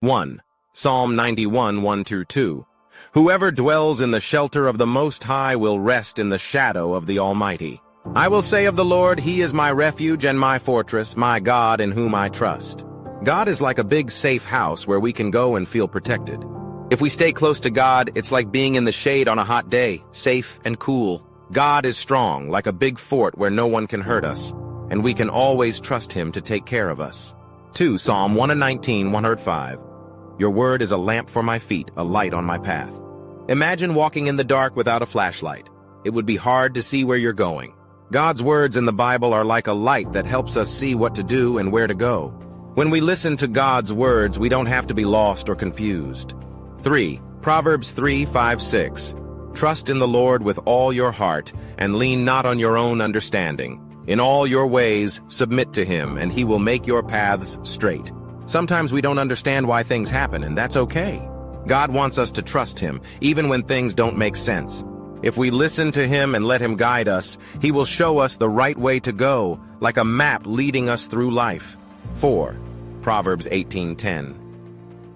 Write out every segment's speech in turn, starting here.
1. Psalm 91, 1-2. Whoever dwells in the shelter of the Most High will rest in the shadow of the Almighty. I will say of the Lord, He is my refuge and my fortress, my God in whom I trust. God is like a big safe house where we can go and feel protected. If we stay close to God, it's like being in the shade on a hot day, safe and cool. God is strong, like a big fort where no one can hurt us, and we can always trust Him to take care of us. 2. Psalm 119, 105. Your word is a lamp for my feet, a light on my path. Imagine walking in the dark without a flashlight. It would be hard to see where you're going. God's words in the Bible are like a light that helps us see what to do and where to go. When we listen to God's words, we don't have to be lost or confused. 3. Proverbs 3, 5, 6. Trust in the Lord with all your heart, and lean not on your own understanding. In all your ways, submit to Him, and He will make your paths straight. Sometimes we don't understand why things happen, and that's okay. God wants us to trust Him, even when things don't make sense. If we listen to Him and let Him guide us, He will show us the right way to go, like a map leading us through life. 4. Proverbs 18:10.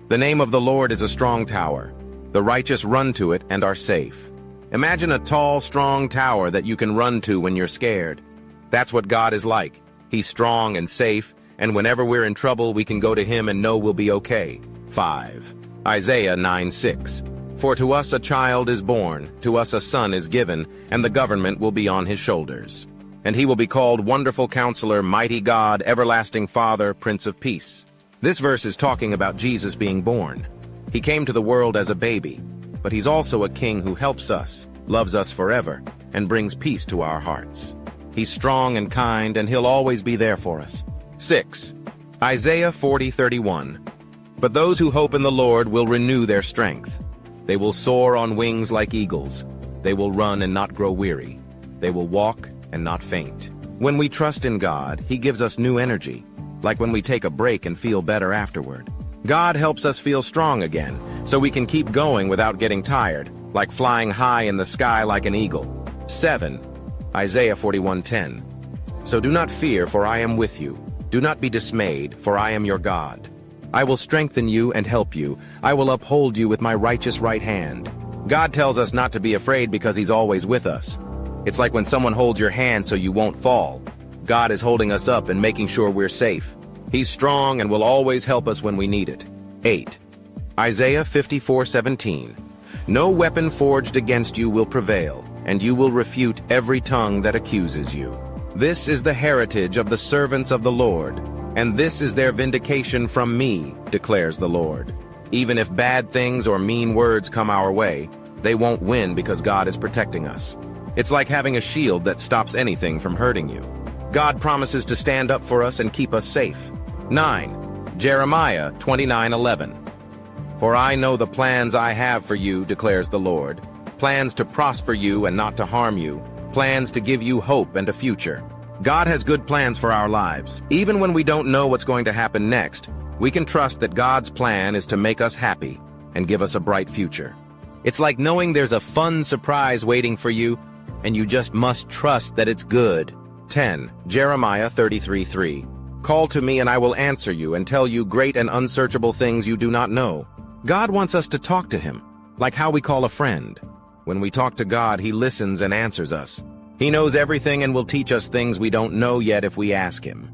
The name of the Lord is a strong tower. The righteous run to it and are safe. Imagine a tall, strong tower that you can run to when you're scared. That's what God is like. He's strong and safe, and whenever we're in trouble, we can go to Him and know we'll be okay. 5. Isaiah 9:6. For to us a child is born, to us a son is given, and the government will be on His shoulders. And He will be called Wonderful Counselor, Mighty God, Everlasting Father, Prince of Peace. This verse is talking about Jesus being born. He came to the world as a baby, but He's also a king who helps us, loves us forever, and brings peace to our hearts. He's strong and kind, and He'll always be there for us. 6. Isaiah 40:31. But those who hope in the Lord will renew their strength. They will soar on wings like eagles. They will run and not grow weary. They will walk and not faint. When we trust in God, He gives us new energy, like when we take a break and feel better afterward. God helps us feel strong again, so we can keep going without getting tired, like flying high in the sky like an eagle. 7. Isaiah 41:10. So do not fear, for I am with you. Do not be dismayed, for I am your God. I will strengthen you and help you. I will uphold you with my righteous right hand. God tells us not to be afraid because He's always with us. It's like when someone holds your hand so you won't fall. God is holding us up and making sure we're safe. He's strong and will always help us when we need it. 8. Isaiah 54:17. No weapon forged against you will prevail, and you will refute every tongue that accuses you. This is the heritage of the servants of the Lord, and this is their vindication from me, declares the Lord. Even if bad things or mean words come our way, they won't win because God is protecting us. It's like having a shield that stops anything from hurting you. God promises to stand up for us and keep us safe. 9. Jeremiah 29:11. For I know the plans I have for you, declares the Lord. Plans to prosper you and not to harm you. Plans to give you hope and a future. God has good plans for our lives. Even when we don't know what's going to happen next, we can trust that God's plan is to make us happy and give us a bright future. It's like knowing there's a fun surprise waiting for you, and you just must trust that it's good. 10. Jeremiah 33:3. Call to me and I will answer you and tell you great and unsearchable things you do not know. God wants us to talk to Him, like how we call a friend. When we talk to God, He listens and answers us. He knows everything and will teach us things we don't know yet if we ask Him.